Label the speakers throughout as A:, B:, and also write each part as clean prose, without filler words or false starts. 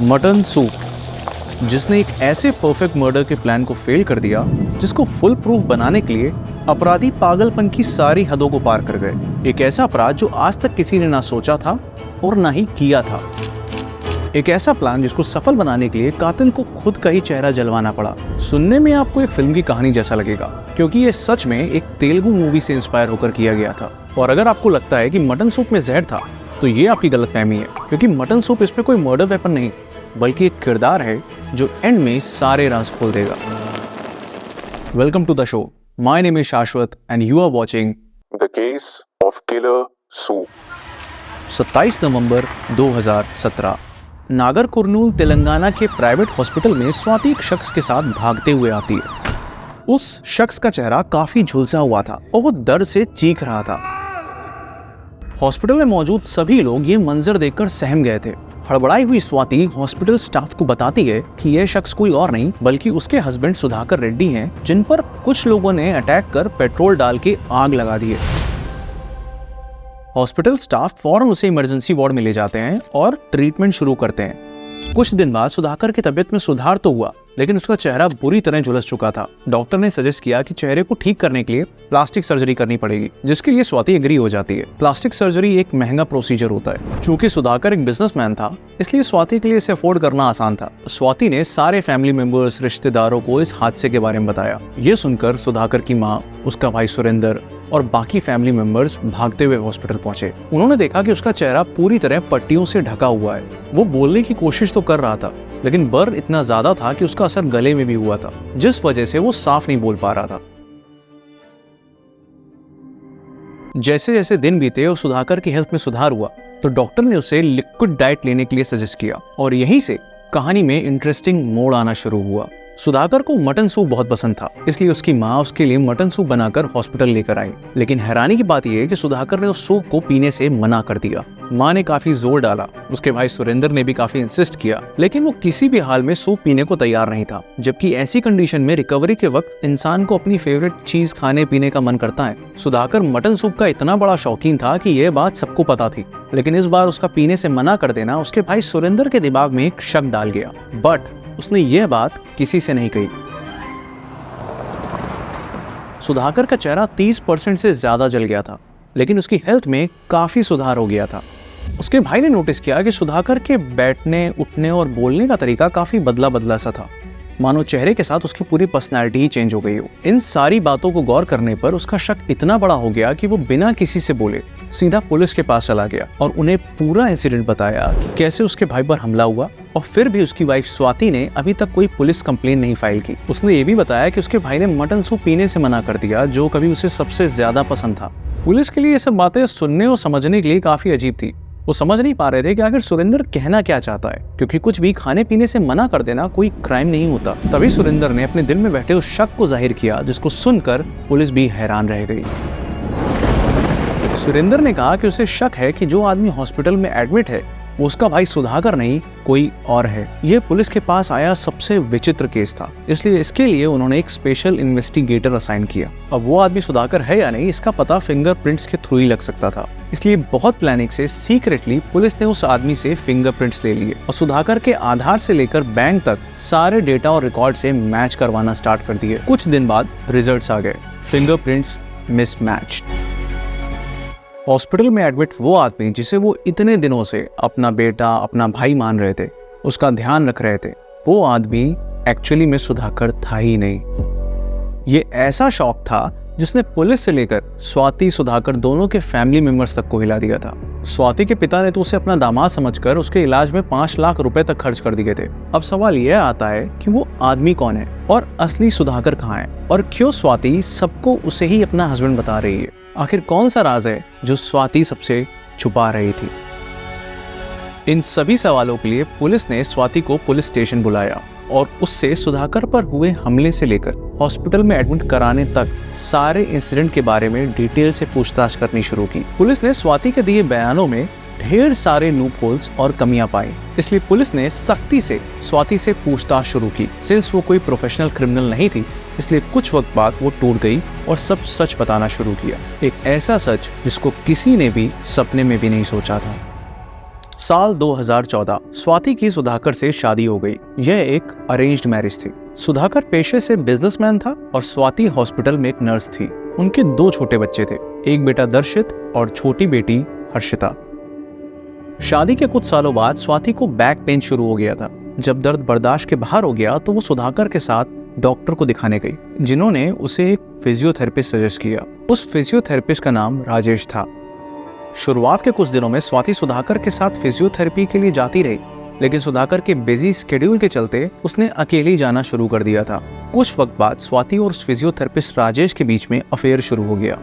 A: Mutton soup, जिसने एक ऐसे परफेक्ट मर्डर के प्लान को फेल कर दिया जिसको फुल प्रूफ बनाने के लिए अपराधी पागलपन की सारी हदों को पार कर गए। एक ऐसा अपराध जो आज तक किसी ने ना सोचा था और ना ही किया था। एक ऐसा प्लान जिसको सफल बनाने के लिए कातिल को खुद का ही चेहरा जलवाना पड़ा। सुनने में आपको एक फिल्म की कहानी जैसा लगेगा, क्योंकि ये सच में एक तेलुगु मूवी से इंस्पायर होकर किया गया था। और अगर आपको लगता है कि मटन सूप में जहर था, तो ये आपकी गलतफहमी है, क्योंकि मटन सूप इसमें कोई मर्डर वेपन नहीं, बल्कि एक किरदार है जो एंड में सारे राज खोल देगा। Welcome to the show. My name is Shashwat and you are watching
B: the case of killer soup.
A: 27 नवंबर 2017 नागर कुरनूल तेलंगाना के प्राइवेट हॉस्पिटल में स्वाति एक शख्स के साथ भागते हुए आती है। उस शख्स का चेहरा काफी झुलसा हुआ था और वो दर्द से चीख रहा था। हॉस्पिटल में मौजूद सभी लोग ये मंजर देखकर सहम गए थे। हड़बड़ाई हुई स्वाति हॉस्पिटल स्टाफ को बताती है कि यह शख्स कोई और नहीं बल्कि उसके हस्बैंड सुधाकर रेड्डी हैं, जिन पर कुछ लोगों ने अटैक कर पेट्रोल डाल के आग लगा दी है। हॉस्पिटल स्टाफ फौरन उसे इमरजेंसी वार्ड में ले जाते हैं और ट्रीटमेंट शुरू करते हैं। कुछ दिन बाद सुधाकर की तबीयत में सुधार तो हुआ, लेकिन उसका चेहरा बुरी तरह झुलस चुका था। डॉक्टर ने सजेस्ट किया कि चेहरे को ठीक करने के लिए प्लास्टिक सर्जरी करनी पड़ेगी, जिसके लिए स्वाति एग्री हो जाती है। प्लास्टिक सर्जरी एक महंगा प्रोसीजर होता है। चूंकि सुधाकर एक बिजनेसमैन था, इसलिए स्वाति के लिए इसे अफोर्ड करना आसान था। स्वाति ने सारे फैमिली मेंबर्स, रिश्तेदारों को इस हादसे के बारे में बताया। ये सुनकर सुधाकर की माँ, उसका भाई सुरेंद्र और बाकी फैमिली मेंबर्स भागते हुए हॉस्पिटल पहुंचे। उन्होंने देखा कि उसका चेहरा पूरी तरह पट्टियों से ढका हुआ है। वो बोलने की कोशिश तो कर रहा था, लेकिन बर्न इतना ज्यादा था कि उसका असर गले में भी हुआ था, जिस वजह से वो साफ नहीं बोल पा रहा था। जैसे जैसे दिन बीते और सुधाकर की हेल्थ में सुधार हुआ, तो डॉक्टर ने उसे लिक्विड डाइट लेने के लिए सजेस्ट किया और यहीं से कहानी में इंटरेस्टिंग मोड़ आना शुरू हुआ। सुधाकर को मटन सूप बहुत पसंद था, इसलिए उसकी माँ उसके लिए मटन सूप बनाकर हॉस्पिटल लेकर आई। लेकिन हैरानी की बात यह कि सुधाकर ने उस सूप को पीने से मना कर दिया। माँ ने काफी जोर डाला, उसके भाई सुरेंद्र ने भी काफी इंसिस्ट किया, लेकिन वो किसी भी हाल में सूप पीने को तैयार नहीं था। जबकि ऐसी कंडीशन में रिकवरी के वक्त इंसान को अपनी फेवरेट चीज खाने पीने का मन करता है। सुधाकर मटन सूप का इतना बड़ा शौकीन था कि यह बात सबको पता थी, लेकिन इस बार उसका पीने से मना कर देना उसके भाई सुरेंद्र के दिमाग में एक शक डाल गया। बट उसने यह बात किसी से नहीं कही। सुधाकर का चेहरा 30% से ज्यादा जल गया था, लेकिन उसकी हेल्थ में काफी सुधार हो गया था। उसके भाई ने नोटिस किया कि सुधाकर के बैठने, उठने और बोलने का तरीका काफी बदला सा था, मानो चेहरे के साथ उसकी पूरी पर्सनैलिटी ही चेंज हो गई हो। इन सारी बातों को गौर करने पर उसका शक इतना बड़ा हो गया कि वो बिना किसी से बोले सीधा पुलिस के पास चला गया और उन्हें पूरा इंसिडेंट बताया कि कैसे उसके भाई पर हमला हुआ। और फिर भी उसकी वाइफ स्वाति ने अभी तक कोई पुलिस कंप्लेन नहीं फाइल की। उसने ये भी बताया कि उसके भाई ने मटन सूप पीने से मना कर दिया, जो कभी उसे सबसे ज्यादा पसंद था। पुलिस के लिए ये सब बातें सुनने और समझने के लिए काफी अजीब थी। वो समझ नहीं पा रहे थे कि आखिर सुरेंद्र कहना क्या चाहता है, क्योंकि कुछ भी खाने पीने से मना कर देना कोई क्राइम नहीं होता। तभी सुरेंद्र ने अपने दिल में बैठे उस शक को जाहिर किया, जिसको सुनकर पुलिस भी हैरान रह गई। सुरेंद्र ने कहा कि उसे शक है कि जो आदमी हॉस्पिटल में एडमिट है वो उसका भाई सुधाकर नहीं, कोई और है। यह पुलिस के पास आया सबसे विचित्र केस था, इसलिए इसके लिए उन्होंने एक स्पेशल इन्वेस्टिगेटर असाइन किया। अब वो आदमी सुधाकर है या नहीं, इसका पता फिंगरप्रिंट्स के थ्रू ही लग सकता था। इसलिए बहुत प्लानिंग से सीक्रेटली पुलिस ने उस आदमी से फिंगरप्रिंट्स ले लिए और सुधाकर के आधार से लेकर बैंक तक सारे डेटा और रिकॉर्ड से मैच करवाना स्टार्ट कर दिए। कुछ दिन बाद रिजल्ट्स आ गए, फिंगरप्रिंट्स मिसमैच्ड। हॉस्पिटल में एडमिट वो आदमी जिसे वो इतने दिनों से अपना बेटा, अपना भाई मान रहे थे, उसका ध्यान रख रहे थे, वो आदमी एक्चुअली में सुधाकर था ही नहीं। ये ऐसा शॉक था जिसने पुलिस से लेकर स्वाति, सुधाकर दोनों के फैमिली मेंबर्स तक को हिला दिया था। स्वाति के पिता ने तो उसे अपना दामाद समझकर उसके इलाज में 5 लाख रुपए तक खर्च कर दिए थे। अब सवाल यह आता है कि वो आदमी कौन है और असली सुधाकर कहाँ है, और क्यों स्वाति सबको उसे ही अपना हस्बैंड बता रही है। आखिर कौन सा राज है जो स्वाति सबसे छुपा रही थी। इन सभी सवालों के लिए पुलिस ने स्वाति को पुलिस स्टेशन बुलाया और उससे सुधाकर पर हुए हमले से लेकर हॉस्पिटल में एडमिट कराने तक सारे इंसिडेंट के बारे में डिटेल से पूछताछ करनी शुरू की। पुलिस ने स्वाति के दिए बयानों में ढेर सारे लूप होल्स और कमियां पाई, इसलिए पुलिस ने सख्ती से स्वाति से पूछताछ शुरू की। सिंस वो कोई प्रोफेशनल क्रिमिनल नहीं थी, इसलिए कुछ वक्त बाद वो टूट गई और सब सच बताना शुरू किया। एक ऐसा सच जिसको किसी ने भी सपने में भी नहीं सोचा था। साल 2014 स्वाति की सुधाकर से शादी हो गई। यह एक अरेंज्ड मैरिज थी। सुधाकर पेशे से बिजनेसमैन था और स्वाति हॉस्पिटल में एक नर्स थी। उनके 2 छोटे बच्चे थे, एक बेटा दर्शित और छोटी बेटी हर्षिता। शादी के कुछ सालों बाद स्वाति को बैक पेन शुरू हो गया था। जब दर्द बर्दाश्त के बाहर हो गया तो वो सुधाकर के साथ डॉक्टर को दिखाने गई, जिन्होंने उसे एक फिजियोथेरेपिस्ट सजेस्ट किया। उस फिजियोथेरेपिस्ट का नाम राजेश था। शुरुआत के कुछ दिनों में स्वाति सुधाकर के साथ फिजियोथेरेपी के लिए जाती रही, लेकिन सुधाकर के बिजी स्केड्यूल के चलते उसने अकेले जाना शुरू कर दिया था। कुछ वक्त बाद स्वाति और उस फिजियोथेरेपिस्ट राजेश के बीच में अफेयर शुरू हो गया।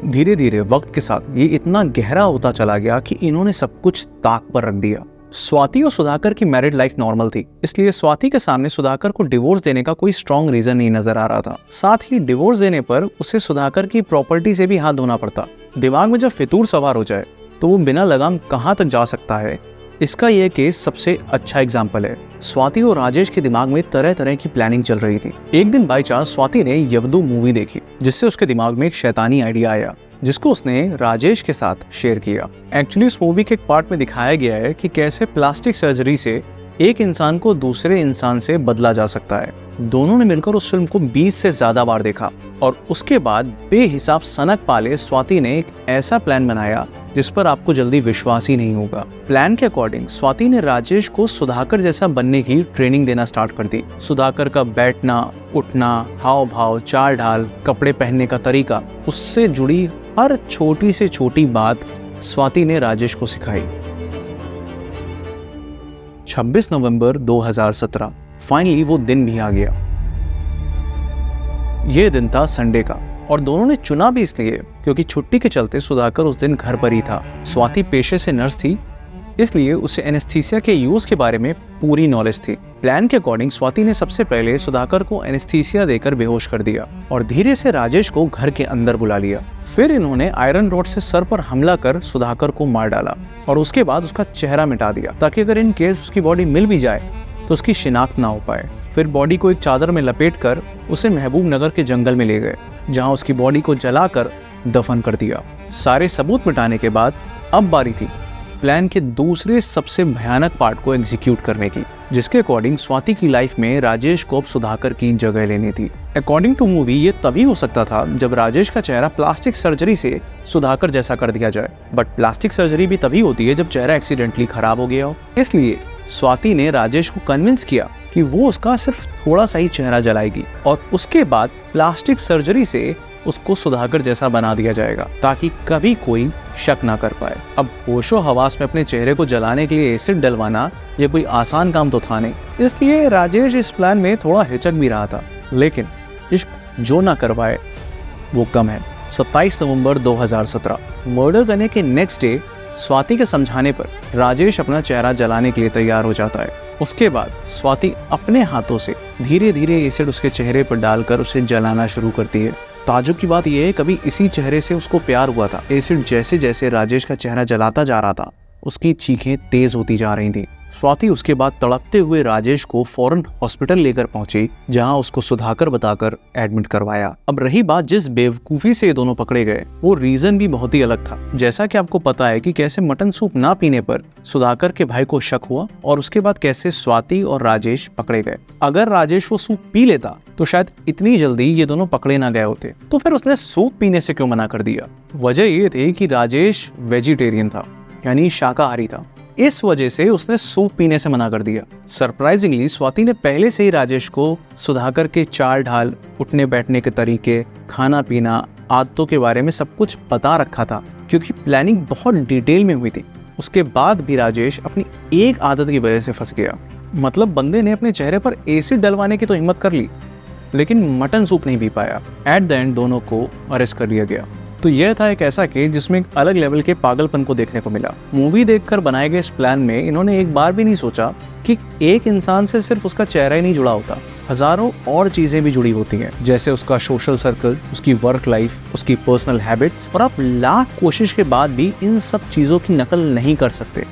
A: धीरे धीरे वक्त के साथ ये इतना गहरा होता चला गया कि इन्होंने सब कुछ ताक पर रख दिया। स्वाति और सुधाकर की मैरिड लाइफ नॉर्मल थी, इसलिए स्वाति के सामने सुधाकर को डिवोर्स देने का कोई स्ट्रॉन्ग रीजन नहीं नजर आ रहा था। साथ ही डिवोर्स देने पर उसे सुधाकर की प्रॉपर्टी से भी हाथ धोना पड़ता। दिमाग में जब फितूर सवार हो जाए तो वो बिना लगाम कहां तक जा सकता है, इसका यह केस सबसे अच्छा एग्जाम्पल है। स्वाति और राजेश के दिमाग में तरह तरह की प्लानिंग चल रही थी। एक दिन बाई चांस स्वाति ने यवदू मूवी देखी, जिससे उसके दिमाग में एक शैतानी आइडिया आया, जिसको उसने राजेश के साथ शेयर किया। एक्चुअली इस मूवी के एक पार्ट में दिखाया गया है कि कैसे प्लास्टिक सर्जरी से एक इंसान को दूसरे इंसान से बदला जा सकता है। दोनों ने मिलकर उस फिल्म को 20 से ज्यादा बार देखा और उसके बाद बेहिसाब सनक पाले स्वाति ने एक ऐसा प्लान बनाया जिस पर आपको जल्दी विश्वास ही नहीं होगा। प्लान के अकॉर्डिंग स्वाति ने राजेश को सुधाकर जैसा बनने की ट्रेनिंग देना स्टार्ट कर दी। सुधाकर का बैठना, उठना, हाव भाव, चाल ढाल, कपड़े पहनने का तरीका, उससे जुड़ी हर छोटी से छोटी बात स्वाति ने राजेश को सिखाई। 26 नवंबर 2017 फाइनली वो दिन भी आ गया। ये दिन था संडे का और दोनों ने चुना भी इसलिए क्योंकि छुट्टी के चलते सुधाकर उस दिन घर पर ही था। स्वाति पेशे से नर्स थी, इसलिए उसे एनेस्थीसिया के यूज के बारे में पूरी नॉलेज थी। प्लान के अकॉर्डिंग स्वाति ने सबसे पहले सुधाकर को एनेस्थीसिया देकर बेहोश कर दिया और धीरे से राजेश को घर के अंदर बुला लिया। फिर इन्होंने आयरन रॉड से सर पर हमला कर सुधाकर को मार डाला और उसके बाद उसका चेहरा मिटा दिया, ताकि अगर इन केस उसकी बॉडी मिल भी जाए तो उसकी शिनाख्त ना हो पाए। फिर बॉडी को एक चादर में लपेटकर उसे महबूब नगर के जंगल में ले गए, जहां उसकी बॉडी को जलाकर दफन कर दिया। सारे सबूत मिटाने के बाद अब बारी थी प्लान के दूसरे सबसे भयानक पार्ट को एग्जीक्यूट करने की, जिसके अकॉर्डिंग स्वाति की लाइफ में राजेश को अब सुधाकर की जगह लेनी थी। अकॉर्डिंग टू मूवी ये तभी हो सकता था जब राजेश का चेहरा प्लास्टिक सर्जरी से सुधाकर जैसा कर दिया जाए, बट प्लास्टिक सर्जरी भी तभी होती है जब चेहरा एक्सीडेंटली खराब हो गया हो। इसलिए स्वाति ने राजेश को कन्विंस किया कि वो उसका सिर्फ थोड़ा सा ही चेहरा जलाएगी और उसके बाद प्लास्टिक सर्जरी से उसको सुधाकर जैसा बना दिया जाएगा, ताकि कभी कोई शक ना कर पाए। अब होशो हवास में अपने चेहरे को जलाने के लिए एसिड डलवाना ये कोई आसान काम तो था नहीं, इसलिए राजेश इस प्लान में थोड़ा हिचक भी रहा था। लेकिन इश्क जो ना करवाए वो कम है। 27 नवंबर 2017 मर्डर करने के नेक्स्ट डे स्वाति के समझाने पर राजेश अपना चेहरा जलाने के लिए तैयार हो जाता है। उसके बाद स्वाति अपने हाथों से धीरे धीरे एसिड उसके चेहरे पर डालकर उसे जलाना शुरू करती है। ताजुब की बात यह है, कभी इसी चेहरे से उसको प्यार हुआ था। एसिड जैसे जैसे राजेश का चेहरा जलाता जा रहा था, उसकी चीखें तेज होती जा रही थी। स्वाति उसके बाद तड़पते हुए राजेश को फौरन हॉस्पिटल लेकर पहुंची, जहां उसको सुधाकर बताकर एडमिट करवाया। अब रही बात जिस बेवकूफी से ये दोनों पकड़े गए, वो रीजन भी बहुत ही अलग था। जैसा कि आपको पता है कि कैसे मटन सूप ना पीने पर सुधाकर के भाई को शक हुआ और उसके बाद कैसे स्वाति और राजेश पकड़े गए। अगर राजेश वो सूप पी लेता तो शायद इतनी जल्दी ये दोनों पकड़े ना गए होते। तो फिर उसने सूप पीने से क्यों मना कर दिया? वजह ये थी कि राजेश वेजिटेरियन था, यानी शाकाहारी था। इस वजह से उसने सूप पीने से मना कर दिया। सरप्राइजिंगली स्वाति ने पहले से ही राजेश को सुधाकर के चाल ढाल, उठने बैठने के तरीके, खाना पीना, आदतों के बारे में सब कुछ बता रखा था, क्योंकि प्लानिंग बहुत डिटेल में हुई थी। उसके बाद भी राजेश अपनी एक आदत की वजह से फंस गया। मतलब बंदे ने अपने चेहरे पर एसिड डलवाने की तो हिम्मत कर ली, लेकिन मटन सूप नहीं पी पाया। एट द एंड दोनों को अरेस्ट कर लिया गया। तो यह था एक ऐसा केस जिसमें एक अलग लेवल के पागलपन को देखने को मिला। मूवी देखकर बनाए गए इस प्लान में इन्होंने एक बार भी नहीं सोचा कि एक इंसान से सिर्फ उसका चेहरा ही नहीं जुड़ा होता, हजारों और चीजें भी जुड़ी होती हैं, जैसे उसका सोशल सर्कल, उसकी वर्क लाइफ, उसकी पर्सनल हैबिट्स। और आप लाख कोशिश के बाद भी इन सब चीजों की नकल नहीं कर सकते।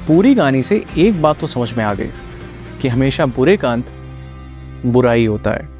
A: पूरी कहानी से एक बात तो समझ में आ गई कि हमेशा बुरे का अंत बुरा ही होता है।